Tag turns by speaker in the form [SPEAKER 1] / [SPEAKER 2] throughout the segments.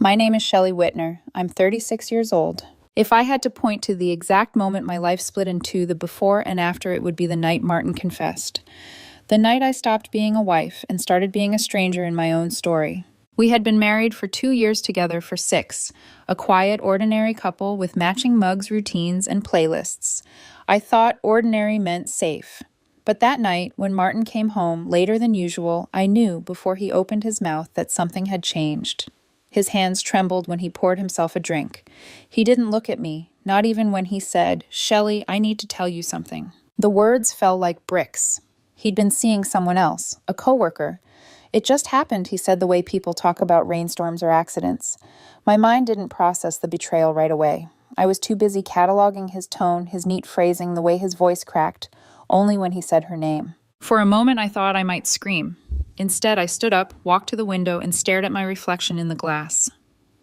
[SPEAKER 1] My name is Shelley Whitner. I'm 36 years old. If I had to point to the exact moment my life split in two, the before and after, it would be the night Martin confessed. The night I stopped being a wife and started being a stranger in my own story. We had been married for 2 years together for 6, a quiet, ordinary couple with matching mugs, routines, and playlists. I thought ordinary meant safe. But that night, when Martin came home later than usual, I knew before he opened his mouth that something had changed. His hands trembled when he poured himself a drink. He didn't look at me, not even when he said, "Shelley, I need to tell you something." The words fell like bricks. He'd been seeing someone else, a coworker. It just happened, he said, the way people talk about rainstorms or accidents. My mind didn't process the betrayal right away. I was too busy cataloging his tone, his neat phrasing, the way his voice cracked, only when he said her name. For a moment, I thought I might scream. Instead, I stood up, walked to the window, and stared at my reflection in the glass.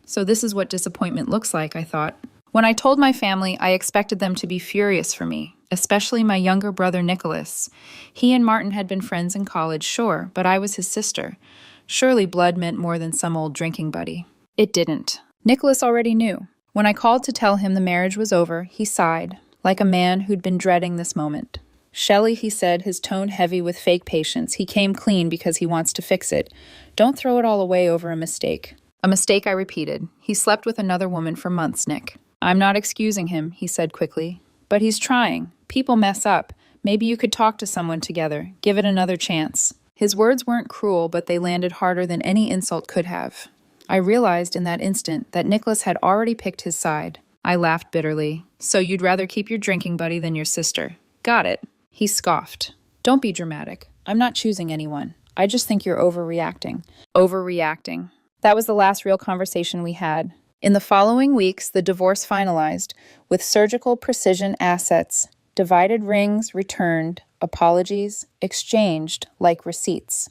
[SPEAKER 1] So this is what disappointment looks like, I thought. When I told my family, I expected them to be furious for me, especially my younger brother Nicholas. He and Martin had been friends in college, sure, but I was his sister. Surely blood meant more than some old drinking buddy. It didn't. Nicholas already knew. When I called to tell him the marriage was over, he sighed, like a man who'd been dreading this moment. "Shelley," he said, his tone heavy with fake patience. He came clean because he wants to fix it. "Don't throw it all away over a mistake." A mistake, I repeated. He slept with another woman for months, Nick. "I'm not excusing him," he said quickly. "But he's trying. People mess up. Maybe you could talk to someone together. Give it another chance." His words weren't cruel, but they landed harder than any insult could have. I realized in that instant that Nicholas had already picked his side. I laughed bitterly. "So you'd rather keep your drinking buddy than your sister. Got it." He scoffed. "Don't be dramatic. I'm not choosing anyone. I just think you're overreacting." Overreacting. That was the last real conversation we had. In the following weeks, the divorce finalized, with surgical precision assets, divided rings returned, apologies exchanged like receipts.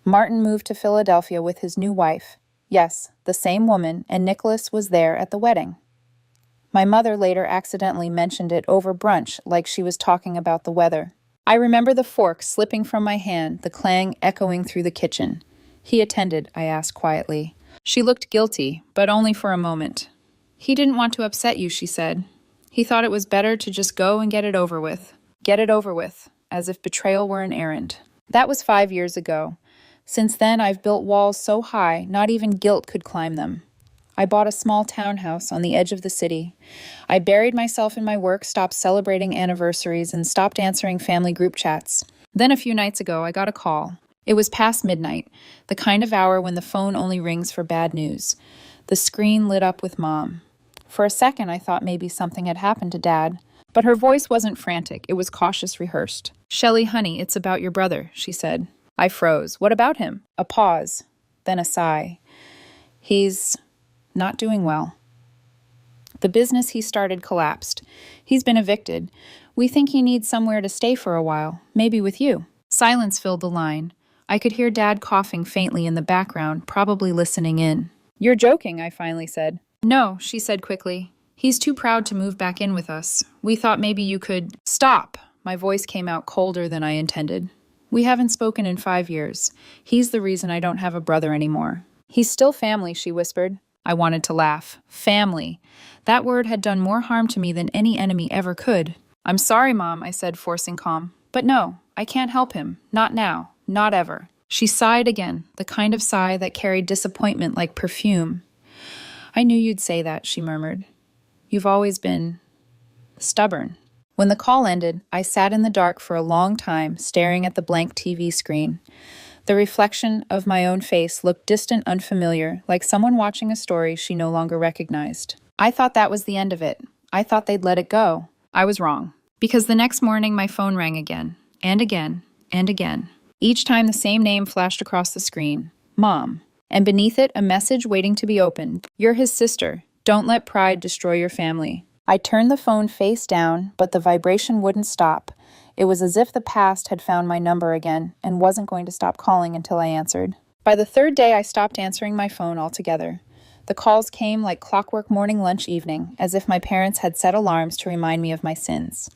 [SPEAKER 1] Martin moved to Philadelphia with his new wife. Yes, the same woman, and Nicholas was there at the wedding. My mother later accidentally mentioned it over brunch, like she was talking about the weather. I remember the fork slipping from my hand, the clang echoing through the kitchen. "He attended?" I asked quietly. She looked guilty, but only for a moment. "He didn't want to upset you," she said. "He thought it was better to just go and get it over with." Get it over with, as if betrayal were an errand. That was 5 years ago. Since then, I've built walls so high, not even guilt could climb them. I bought a small townhouse on the edge of the city. I buried myself in my work, stopped celebrating anniversaries, and stopped answering family group chats. Then a few nights ago, I got a call. It was past midnight, the kind of hour when the phone only rings for bad news. The screen lit up with Mom. For a second, I thought maybe something had happened to Dad. But her voice wasn't frantic, it was cautious, rehearsed. "Shelley, honey, it's about your brother," she said. I froze. "What about him?" A pause, then a sigh. "He's not doing well. The business he started collapsed. He's been evicted. We think he needs somewhere to stay for a while, maybe with you." Silence filled the line. I could hear Dad coughing faintly in the background, probably listening in. "You're joking," I finally said. "No," she said quickly. "He's too proud to move back in with us. We thought maybe you could—" "Stop!" My voice came out colder than I intended. "We haven't spoken in 5 years. He's the reason I don't have a brother anymore." "He's still family," she whispered. I wanted to laugh. Family. That word had done more harm to me than any enemy ever could. "I'm sorry, Mom," I said, forcing calm. "But no, I can't help him. Not now. Not ever." She sighed again, the kind of sigh that carried disappointment like perfume. "I knew you'd say that," she murmured. "You've always been stubborn." When the call ended, I sat in the dark for a long time, staring at the blank TV screen. The reflection of my own face looked distant, unfamiliar, like someone watching a story she no longer recognized. I thought that was the end of it. I thought they'd let it go. I was wrong. Because the next morning my phone rang again, and again, and again. Each time the same name flashed across the screen. Mom. And beneath it, a message waiting to be opened. "You're his sister. Don't let pride destroy your family." I turned the phone face down, but the vibration wouldn't stop. It was as if the past had found my number again and wasn't going to stop calling until I answered. By the third day, I stopped answering my phone altogether. The calls came like clockwork morning, lunch, evening, as if my parents had set alarms to remind me of my sins.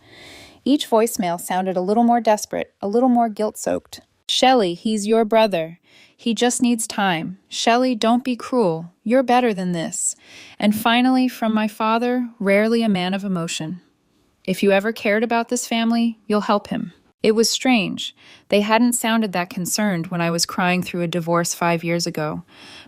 [SPEAKER 1] Each voicemail sounded a little more desperate, a little more guilt-soaked. "Shelley, he's your brother. He just needs time. Shelley, don't be cruel. You're better than this. And finally, from my father, rarely a man of emotion. If you ever cared about this family, you'll help him. It was strange. They hadn't sounded that concerned when I was crying through a divorce 5 years ago.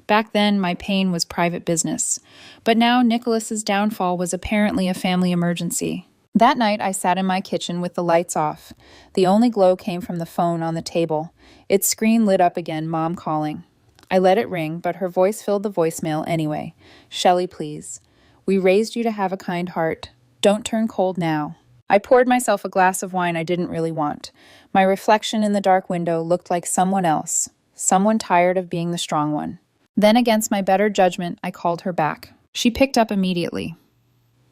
[SPEAKER 1] Back then, my pain was private business. But now, Nicholas's downfall was apparently a family emergency. That night, I sat in my kitchen with the lights off. The only glow came from the phone on the table. Its screen lit up again, Mom calling. I let it ring, but her voice filled the voicemail anyway. Shelley, please. We raised you to have a kind heart. Don't turn cold now. I poured myself a glass of wine I didn't really want. My reflection in the dark window looked like someone else, someone tired of being the strong one. Then, against my better judgment, I called her back. She picked up immediately.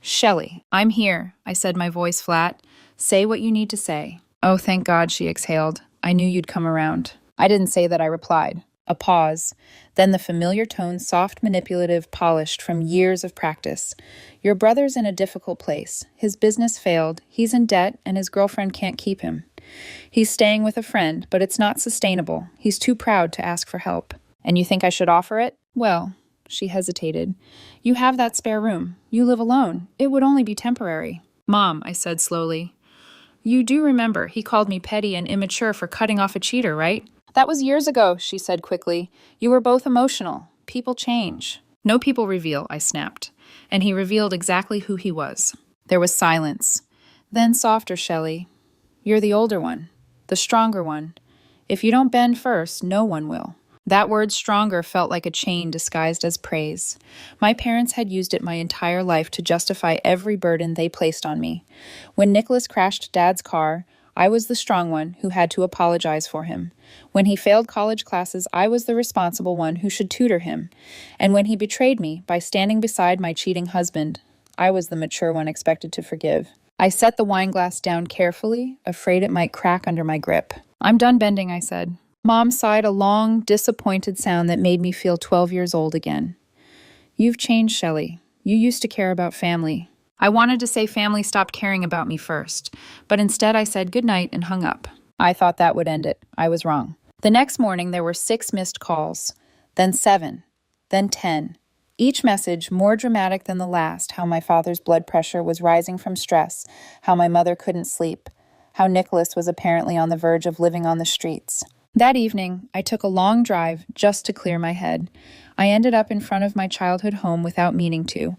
[SPEAKER 1] Shelley, I'm here, I said, my voice flat. Say what you need to say. Oh, thank God, she exhaled. I knew you'd come around. I didn't say that, I replied. A pause. Then the familiar tone, soft, manipulative, polished from years of practice. Your brother's in a difficult place. His business failed, he's in debt, and his girlfriend can't keep him. He's staying with a friend, but it's not sustainable. He's too proud to ask for help. And you think I should offer it? Well, she hesitated. You have that spare room. You live alone. It would only be temporary. Mom, I said slowly. You do remember he called me petty and immature for cutting off a cheater, right? That was years ago, she said quickly. You were both emotional. People change. No people reveal, I snapped. And he revealed exactly who he was. There was silence. Then softer, Shelley. You're the older one. The stronger one. If you don't bend first, no one will. That word stronger felt like a chain disguised as praise. My parents had used it my entire life to justify every burden they placed on me. When Nicholas crashed Dad's car, I was the strong one who had to apologize for him. When he failed college classes, I was the responsible one who should tutor him. And when he betrayed me by standing beside my cheating husband, I was the mature one expected to forgive. I set the wine glass down carefully, afraid it might crack under my grip. I'm done bending, I said. Mom sighed a long, disappointed sound that made me feel 12 years old again. You've changed, Shelley. You used to care about family. I wanted to say family stopped caring about me first, but instead I said goodnight and hung up. I thought that would end it. I was wrong. The next morning there were 6 missed calls, then 7, then 10. Each message more dramatic than the last, how my father's blood pressure was rising from stress, how my mother couldn't sleep, how Nicholas was apparently on the verge of living on the streets. That evening, I took a long drive just to clear my head. I ended up in front of my childhood home without meaning to.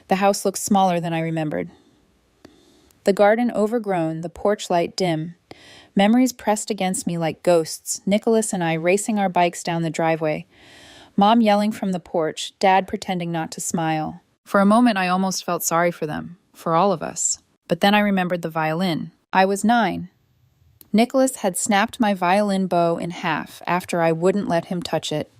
[SPEAKER 1] The house looked smaller than I remembered. The garden overgrown, the porch light dim. Memories pressed against me like ghosts, Nicholas and I racing our bikes down the driveway. Mom yelling from the porch, Dad pretending not to smile. For a moment, I almost felt sorry for them, for all of us. But then I remembered the violin. I was 9. Nicholas had snapped my violin bow in half after I wouldn't let him touch it.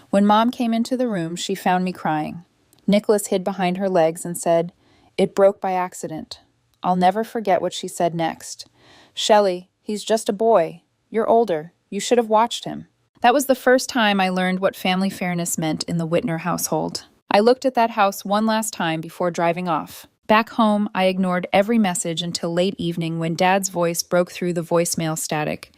[SPEAKER 1] When Mom came into the room, she found me crying. Nicholas hid behind her legs and said, "It broke by accident." I'll never forget what she said next. "Shelley, he's just a boy. You're older. You should have watched him." That was the first time I learned what family fairness meant in the Whitner household. I looked at that house one last time before driving off. Back home, I ignored every message until late evening when Dad's voice broke through the voicemail static.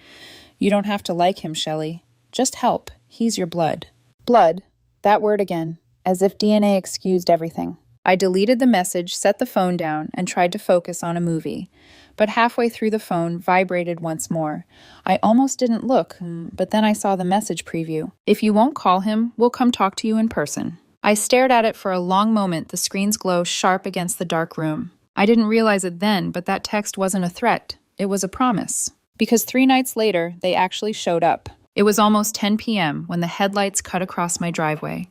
[SPEAKER 1] "You don't have to like him, Shelley. Just help. He's your blood." Blood. That word again, as if DNA excused everything. I deleted the message, set the phone down, and tried to focus on a movie. But halfway through the phone vibrated once more. I almost didn't look, but then I saw the message preview. "If you won't call him, we'll come talk to you in person." I stared at it for a long moment, the screen's glow sharp against the dark room. I didn't realize it then, but that text wasn't a threat. It was a promise. Because 3 nights later, they actually showed up. It was almost 10 p.m. when the headlights cut across my driveway.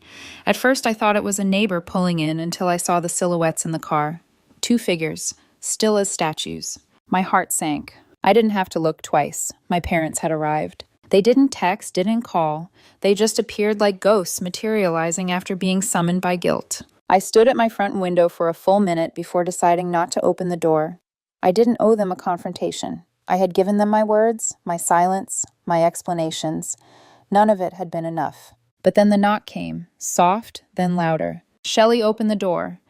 [SPEAKER 1] At first, I thought it was a neighbor pulling in until I saw the silhouettes in the car. 2 figures, still as statues. My heart sank. I didn't have to look twice. My parents had arrived. They didn't text, didn't call. They just appeared like ghosts materializing after being summoned by guilt. I stood at my front window for a full minute before deciding not to open the door. I didn't owe them a confrontation. I had given them my words, my silence, my explanations. None of it had been enough. But then the knock came, soft, then louder. Shelley opened the door.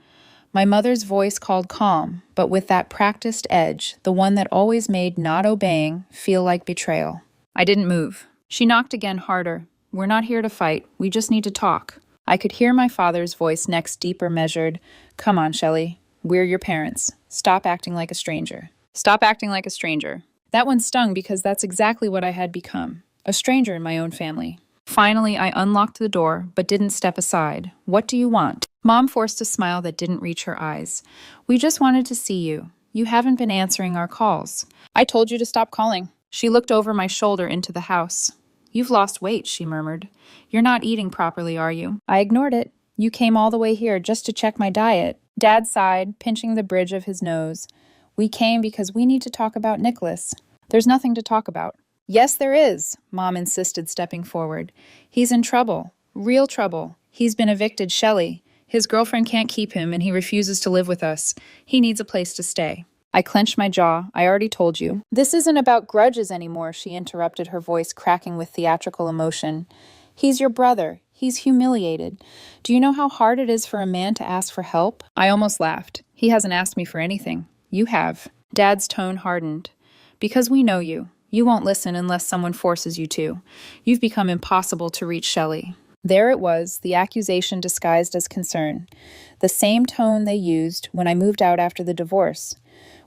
[SPEAKER 1] My mother's voice called calm, but with that practiced edge, the one that always made not obeying feel like betrayal. I didn't move. She knocked again harder. We're not here to fight. We just need to talk. I could hear my father's voice next, deeper, measured. Come on, Shelley. We're your parents. Stop acting like a stranger. Stop acting like a stranger. That one stung because that's exactly what I had become. A stranger in my own family. Finally, I unlocked the door, but didn't step aside. What do you want? Mom forced a smile that didn't reach her eyes. We just wanted to see you. You haven't been answering our calls. I told you to stop calling. She looked over my shoulder into the house. You've lost weight, she murmured. You're not eating properly, are you? I ignored it. You came all the way here just to check my diet. Dad sighed, pinching the bridge of his nose. We came because we need to talk about Nicholas. There's nothing to talk about. Yes, there is, Mom insisted, stepping forward. He's in trouble. Real trouble. He's been evicted, Shelley. His girlfriend can't keep him, and he refuses to live with us. He needs a place to stay. I clenched my jaw. I already told you. This isn't about grudges anymore, she interrupted, her voice cracking with theatrical emotion. He's your brother. He's humiliated. Do you know how hard it is for a man to ask for help? I almost laughed. He hasn't asked me for anything. You have. Dad's tone hardened. Because we know you. You won't listen unless someone forces you to. You've become impossible to reach, Shelley. There it was, the accusation disguised as concern. The same tone they used when I moved out after the divorce,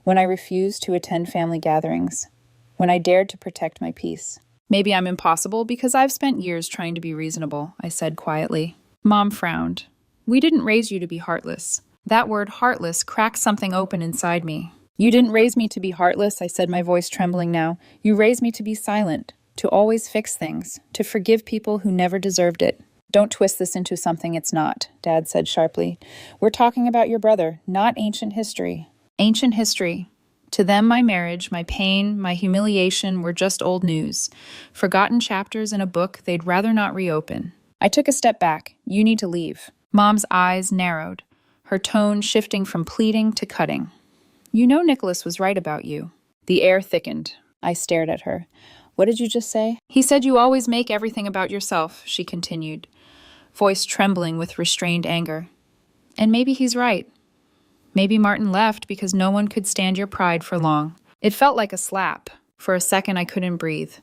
[SPEAKER 1] when I refused to attend family gatherings, when I dared to protect my peace. Maybe I'm impossible because I've spent years trying to be reasonable, I said quietly. Mom frowned. We didn't raise you to be heartless. That word heartless cracked something open inside me. You didn't raise me to be heartless, I said, my voice trembling now. You raised me to be silent, to always fix things, to forgive people who never deserved it. Don't twist this into something it's not, Dad said sharply. We're talking about your brother, not ancient history. Ancient history. To them, my marriage, my pain, my humiliation were just old news, forgotten chapters in a book they'd rather not reopen. I took a step back. You need to leave. Mom's eyes narrowed, her tone shifting from pleading to cutting. You know Nicholas was right about you. The air thickened. I stared at her. What did you just say? He said you always make everything about yourself, she continued, voice trembling with restrained anger. And maybe he's right. Maybe Martin left because no one could stand your pride for long. It felt like a slap. For a second, I couldn't breathe.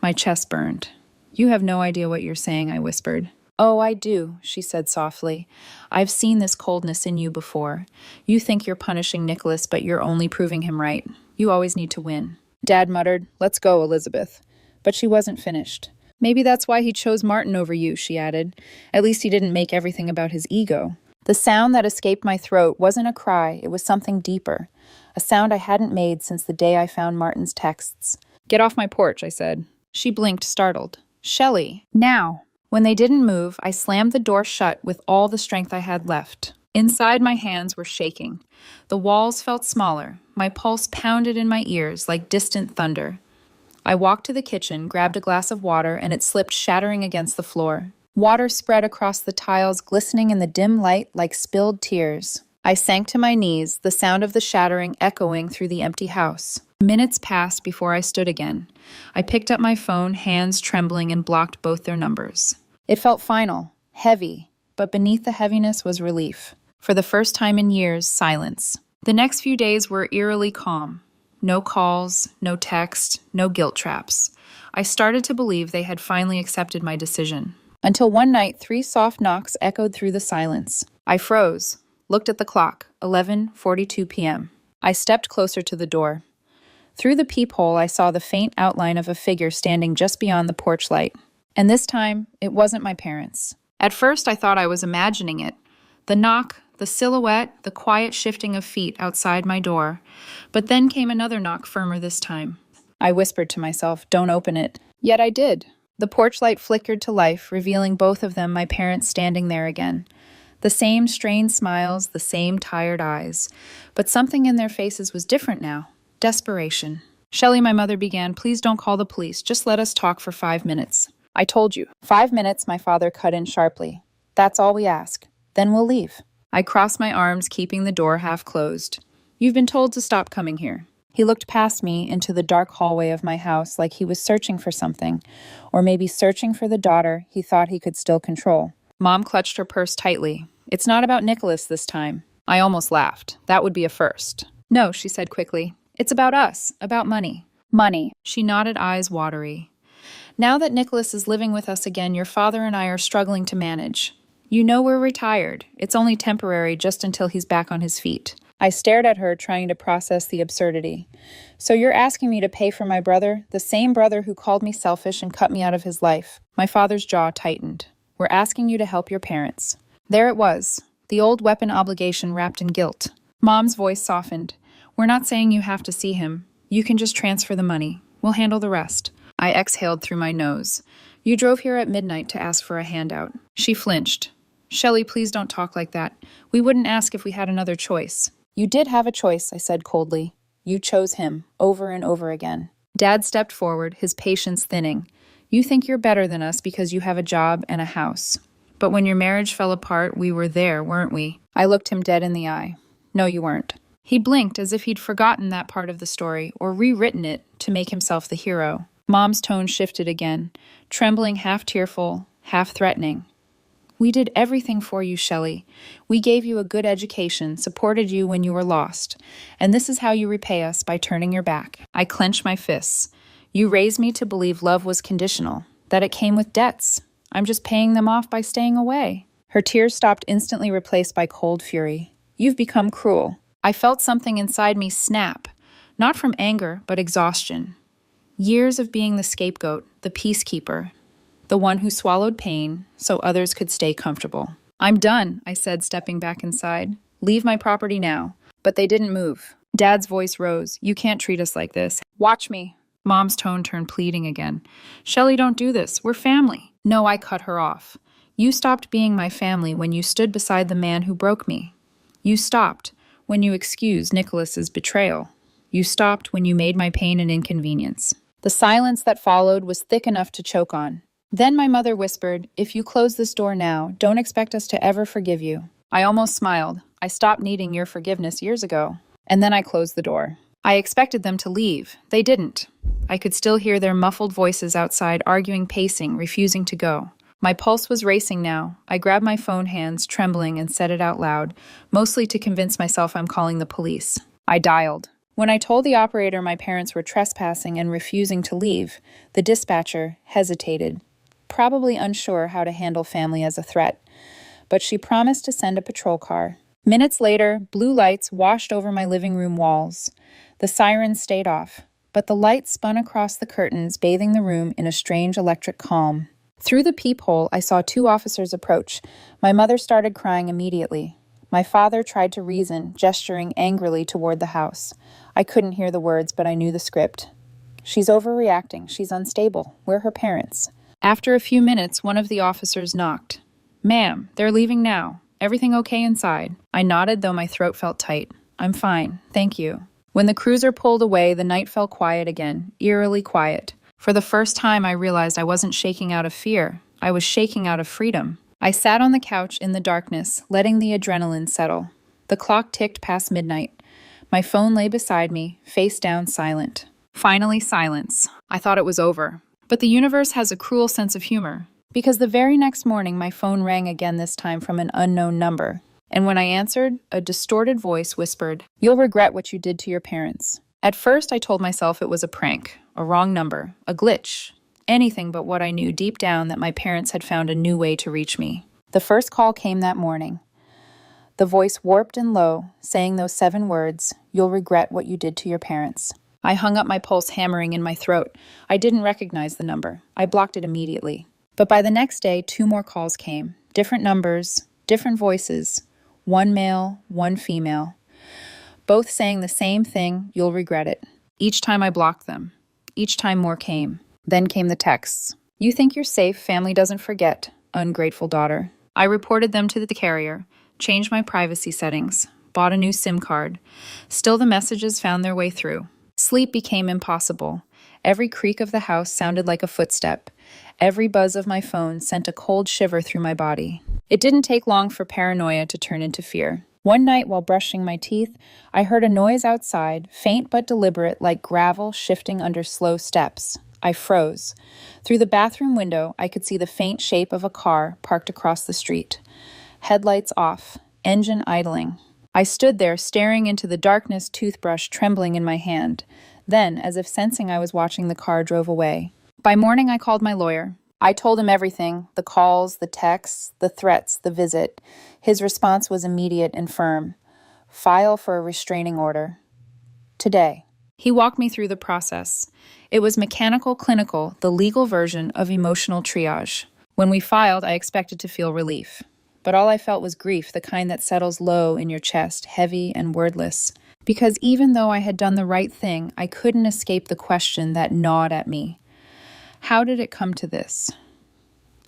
[SPEAKER 1] My chest burned. You have no idea what you're saying, I whispered. Oh, I do, she said softly. I've seen this coldness in you before. You think you're punishing Nicholas, but you're only proving him right. You always need to win. Dad muttered, Let's go, Elizabeth. But she wasn't finished. Maybe that's why he chose Martin over you, she added. At least he didn't make everything about his ego. The sound that escaped my throat wasn't a cry, it was something deeper. A sound I hadn't made since the day I found Martin's texts. Get off my porch, I said. She blinked, startled. Shelley, now! When they didn't move, I slammed the door shut with all the strength I had left. Inside, my hands were shaking. The walls felt smaller. My pulse pounded in my ears like distant thunder. I walked to the kitchen, grabbed a glass of water, and it slipped shattering against the floor. Water spread across the tiles, glistening in the dim light like spilled tears. I sank to my knees, the sound of the shattering echoing through the empty house. Minutes passed before I stood again. I picked up my phone, hands trembling, and blocked both their numbers. It felt final, heavy, but beneath the heaviness was relief. For the first time in years, silence. The next few days were eerily calm. No calls, no text, no guilt traps. I started to believe they had finally accepted my decision. Until one night, 3 soft knocks echoed through the silence. I froze, looked at the clock, 11:42 p.m. I stepped closer to the door. Through the peephole, I saw the faint outline of a figure standing just beyond the porch light. And this time, it wasn't my parents. At first, I thought I was imagining it. The knock, the silhouette, the quiet shifting of feet outside my door. But then came another knock, firmer this time. I whispered to myself, don't open it. Yet I did. The porch light flickered to life, revealing both of them, my parents standing there again. The same strained smiles, the same tired eyes. But something in their faces was different now. Desperation. Shelley, my mother began, please don't call the police. Just let us talk for 5 minutes. I told you. 5 minutes, my father cut in sharply. That's all we ask. Then we'll leave. I crossed my arms, keeping the door half closed. You've been told to stop coming here. He looked past me into the dark hallway of my house like he was searching for something, or maybe searching for the daughter he thought he could still control. Mom clutched her purse tightly. It's not about Nicholas this time. I almost laughed. That would be a first. No, she said quickly. It's about us, about money. Money. She nodded, eyes watery. Now that Nicholas is living with us again, your father and I are struggling to manage. You know we're retired. It's only temporary, just until he's back on his feet. I stared at her, trying to process the absurdity. So you're asking me to pay for my brother, the same brother who called me selfish and cut me out of his life? My father's jaw tightened. We're asking you to help your parents. There it was, the old weapon obligation wrapped in guilt. Mom's voice softened. We're not saying you have to see him. You can just transfer the money. We'll handle the rest. I exhaled through my nose. You drove here at midnight to ask for a handout. She flinched. Shelley, please don't talk like that. We wouldn't ask if we had another choice. You did have a choice, I said coldly. You chose him, over and over again. Dad stepped forward, his patience thinning. You think you're better than us because you have a job and a house. But when your marriage fell apart, we were there, weren't we? I looked him dead in the eye. No, you weren't. He blinked as if he'd forgotten that part of the story, or rewritten it to make himself the hero. Mom's tone shifted again, trembling, half tearful, half threatening. We did everything for you, Shelley. We gave you a good education, supported you when you were lost. And this is how you repay us, by turning your back. I clenched my fists. You raised me to believe love was conditional, that it came with debts. I'm just paying them off by staying away. Her tears stopped, instantly replaced by cold fury. You've become cruel. I felt something inside me snap, not from anger, but exhaustion. Years of being the scapegoat, the peacekeeper, the one who swallowed pain so others could stay comfortable. I'm done, I said, stepping back inside. Leave my property now. But they didn't move. Dad's voice rose. You can't treat us like this. Watch me. Mom's tone turned pleading again. Shelley, don't do this. We're family. No, I cut her off. You stopped being my family when you stood beside the man who broke me. You stopped when you excused Nicholas's betrayal. You stopped when you made my pain an inconvenience. The silence that followed was thick enough to choke on. Then my mother whispered, if you close this door now, don't expect us to ever forgive you. I almost smiled. I stopped needing your forgiveness years ago. And then I closed the door. I expected them to leave. They didn't. I could still hear their muffled voices outside, arguing, pacing, refusing to go. My pulse was racing now. I grabbed my phone, hands trembling, and said it out loud, mostly to convince myself I'm calling the police. I dialed. When I told the operator my parents were trespassing and refusing to leave, the dispatcher hesitated, probably unsure how to handle family as a threat. But she promised to send a patrol car. Minutes later, blue lights washed over my living room walls. The sirens stayed off, but the light spun across the curtains, bathing the room in a strange electric calm. Through the peephole, I saw two officers approach. My mother started crying immediately. My father tried to reason, gesturing angrily toward the house. I couldn't hear the words, but I knew the script. She's overreacting. She's unstable. We're her parents. After a few minutes, one of the officers knocked. Ma'am, they're leaving now. Everything okay inside? I nodded, though my throat felt tight. I'm fine, thank you. When the cruiser pulled away, the night fell quiet again, eerily quiet. For the first time, I realized I wasn't shaking out of fear. I was shaking out of freedom. I sat on the couch in the darkness, letting the adrenaline settle. The clock ticked past midnight. My phone lay beside me, face down, silent. Finally, silence. I thought it was over. But the universe has a cruel sense of humor, because the very next morning my phone rang again, this time from an unknown number. And when I answered, a distorted voice whispered, "You'll regret what you did to your parents." At first, I told myself it was a prank, a wrong number, a glitch, anything but what I knew deep down, that my parents had found a new way to reach me. The first call came that morning. The voice warped and low, saying those 7 words, "You'll regret what you did to your parents." I hung up, my pulse hammering in my throat. I didn't recognize the number. I blocked it immediately. But by the next day, 2 more calls came. Different numbers, different voices. One male, one female. Both saying the same thing, "You'll regret it." Each time I blocked them. Each time more came. Then came the texts. "You think you're safe, family doesn't forget. Ungrateful daughter." I reported them to the carrier, changed my privacy settings, bought a new SIM card. Still the messages found their way through. Sleep became impossible. Every creak of the house sounded like a footstep. Every buzz of my phone sent a cold shiver through my body. It didn't take long for paranoia to turn into fear. One night, while brushing my teeth, I heard a noise outside, faint but deliberate, like gravel shifting under slow steps. I froze. Through the bathroom window, I could see the faint shape of a car parked across the street. Headlights off, engine idling. I stood there, staring into the darkness, toothbrush trembling in my hand. Then, as if sensing I was watching, the car drove away. By morning, I called my lawyer. I told him everything: the calls, the texts, the threats, the visit. His response was immediate and firm: file for a restraining order. Today. He walked me through the process. It was mechanical clinical, the legal version of emotional triage. When we filed, I expected to feel relief. But all I felt was grief, the kind that settles low in your chest, heavy and wordless. Because even though I had done the right thing, I couldn't escape the question that gnawed at me. How did it come to this?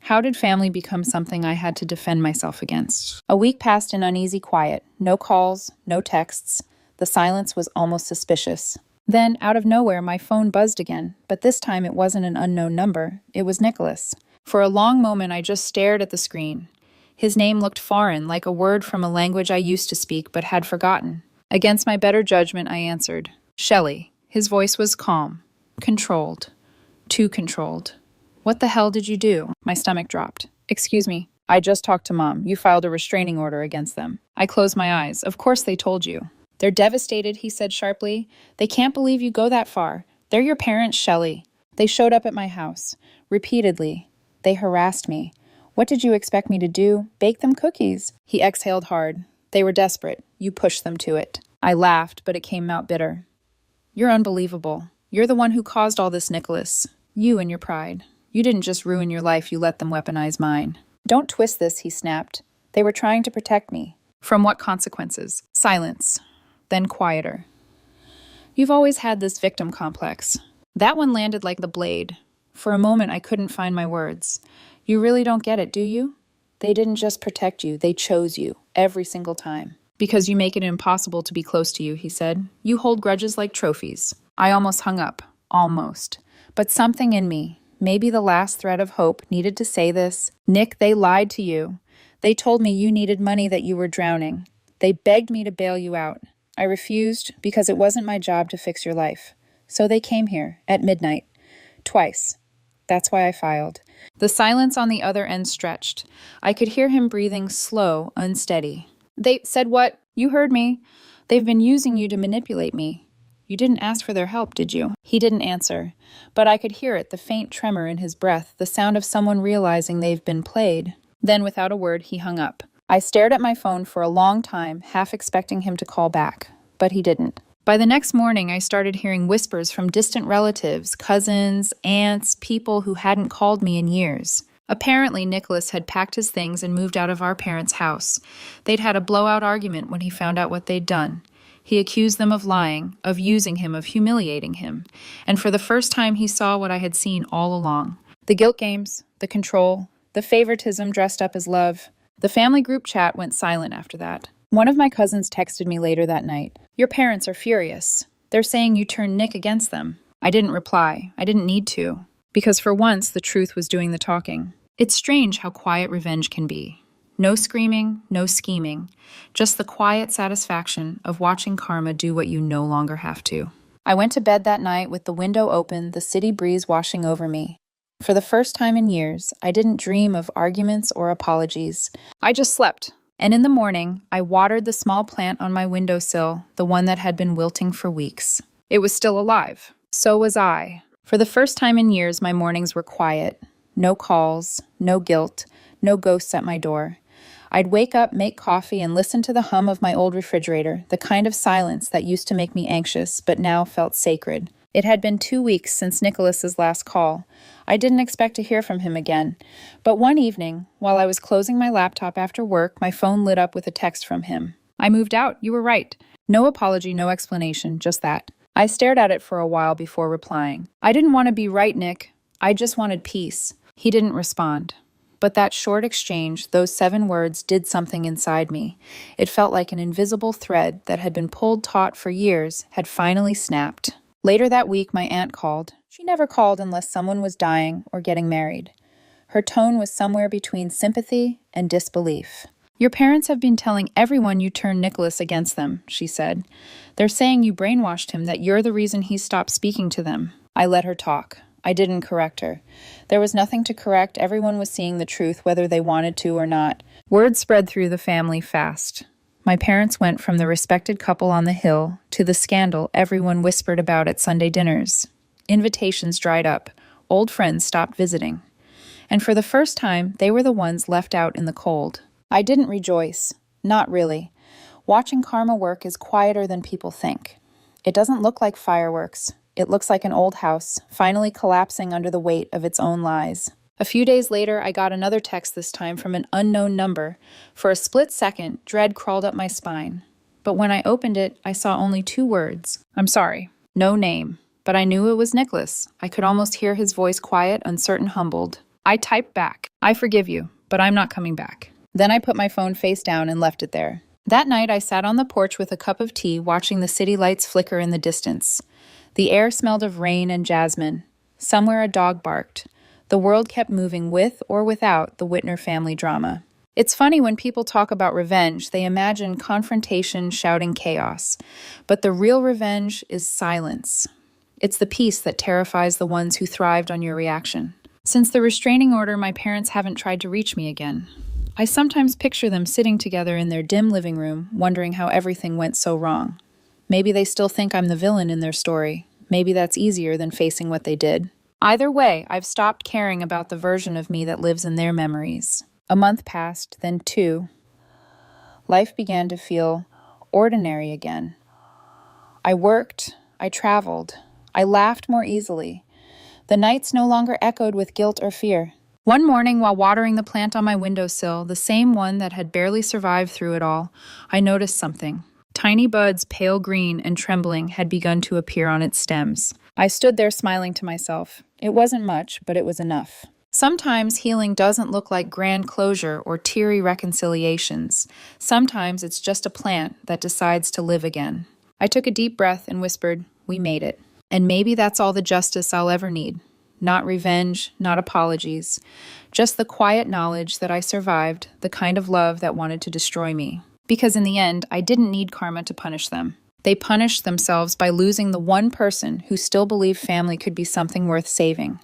[SPEAKER 1] How did family become something I had to defend myself against? A week passed in uneasy quiet. No calls, no texts. The silence was almost suspicious. Then, out of nowhere, my phone buzzed again, but this time it wasn't an unknown number. It was Nicholas. For a long moment, I just stared at the screen. His name looked foreign, like a word from a language I used to speak but had forgotten. Against my better judgment, I answered. Shelley. His voice was calm, controlled, too controlled. What the hell did you do? My stomach dropped. Excuse me. I just talked to Mom. You filed a restraining order against them. I closed my eyes. Of course they told you. They're devastated, he said sharply. They can't believe you go that far. They're your parents, Shelley. They showed up at my house. Repeatedly. They harassed me. What did you expect me to do? Bake them cookies. He exhaled hard. They were desperate. You pushed them to it. I laughed, but it came out bitter. You're unbelievable. You're the one who caused all this, Nicholas. You and your pride. You didn't just ruin your life, you let them weaponize mine. Don't twist this, he snapped. They were trying to protect me. From what consequences? Silence. Then quieter. You've always had this victim complex. That one landed like the blade. For a moment, I couldn't find my words. You really don't get it, do you? They didn't just protect you, they chose you, every single time. Because you make it impossible to be close to you, he said. You hold grudges like trophies. I almost hung up. Almost. But something in me, maybe the last thread of hope, needed to say this. Nick, they lied to you. They told me you needed money, that you were drowning. They begged me to bail you out. I refused because it wasn't my job to fix your life. So they came here, at midnight. Twice. That's why I filed. The silence on the other end stretched. I could hear him breathing slow, unsteady. They said what? You heard me. They've been using you to manipulate me. You didn't ask for their help, did you? He didn't answer, but I could hear it, the faint tremor in his breath, the sound of someone realizing they've been played. Then, without a word, he hung up. I stared at my phone for a long time, half expecting him to call back, but he didn't. By the next morning, I started hearing whispers from distant relatives, cousins, aunts, people who hadn't called me in years. Apparently, Nicholas had packed his things and moved out of our parents' house. They'd had a blowout argument when he found out what they'd done. He accused them of lying, of using him, of humiliating him. And for the first time, he saw what I had seen all along. The guilt games, the control, the favoritism dressed up as love. The family group chat went silent after that. One of my cousins texted me later that night. Your parents are furious. They're saying you turned Nick against them. I didn't reply. I didn't need to. Because for once, the truth was doing the talking. It's strange how quiet revenge can be. No screaming, no scheming. Just the quiet satisfaction of watching karma do what you no longer have to. I went to bed that night with the window open, the city breeze washing over me. For the first time in years, I didn't dream of arguments or apologies. I just slept. And in the morning, I watered the small plant on my windowsill, the one that had been wilting for weeks. It was still alive. So was I. For the first time in years, my mornings were quiet. No calls, no guilt, no ghosts at my door. I'd wake up, make coffee, and listen to the hum of my old refrigerator, the kind of silence that used to make me anxious, but now felt sacred. It had been 2 weeks since Nicholas's last call. I didn't expect to hear from him again. But one evening, while I was closing my laptop after work, my phone lit up with a text from him. I moved out. You were right. No apology, no explanation, just that. I stared at it for a while before replying. I didn't want to be right, Nick. I just wanted peace. He didn't respond. But that short exchange, those 7 words, did something inside me. It felt like an invisible thread that had been pulled taut for years had finally snapped. Later that week, my aunt called. She never called unless someone was dying or getting married. Her tone was somewhere between sympathy and disbelief. Your parents have been telling everyone you turned Nicholas against them, she said. They're saying you brainwashed him, that you're the reason he stopped speaking to them. I let her talk. I didn't correct her. There was nothing to correct. Everyone was seeing the truth, whether they wanted to or not. Word spread through the family fast. My parents went from the respected couple on the hill to the scandal everyone whispered about at Sunday dinners. Invitations dried up. Old friends stopped visiting. And for the first time, they were the ones left out in the cold. I didn't rejoice. Not really. Watching karma work is quieter than people think. It doesn't look like fireworks. It looks like an old house, finally collapsing under the weight of its own lies. A few days later, I got another text, this time from an unknown number. For a split second, dread crawled up my spine. But when I opened it, I saw only 2 words. I'm sorry. No name. But I knew it was Nicholas. I could almost hear his voice, quiet, uncertain, humbled. I typed back, I forgive you, but I'm not coming back. Then I put my phone face down and left it there. That night, I sat on the porch with a cup of tea, watching the city lights flicker in the distance. The air smelled of rain and jasmine. Somewhere a dog barked. The world kept moving with or without the Whitner family drama. It's funny when people talk about revenge, they imagine confrontation, shouting, chaos. But the real revenge is silence. It's the peace that terrifies the ones who thrived on your reaction. Since the restraining order, my parents haven't tried to reach me again. I sometimes picture them sitting together in their dim living room, wondering how everything went so wrong. Maybe they still think I'm the villain in their story. Maybe that's easier than facing what they did. Either way, I've stopped caring about the version of me that lives in their memories. A month passed, then 2. Life began to feel ordinary again. I worked, I traveled, I laughed more easily. The nights no longer echoed with guilt or fear. One morning, while watering the plant on my windowsill, the same one that had barely survived through it all, I noticed something. Tiny buds, pale green and trembling, had begun to appear on its stems. I stood there smiling to myself. It wasn't much, but it was enough. Sometimes healing doesn't look like grand closure or teary reconciliations. Sometimes it's just a plant that decides to live again. I took a deep breath and whispered, "We made it." And maybe that's all the justice I'll ever need. Not revenge, not apologies. Just the quiet knowledge that I survived the kind of love that wanted to destroy me. Because in the end, I didn't need karma to punish them. They punished themselves by losing the one person who still believed family could be something worth saving.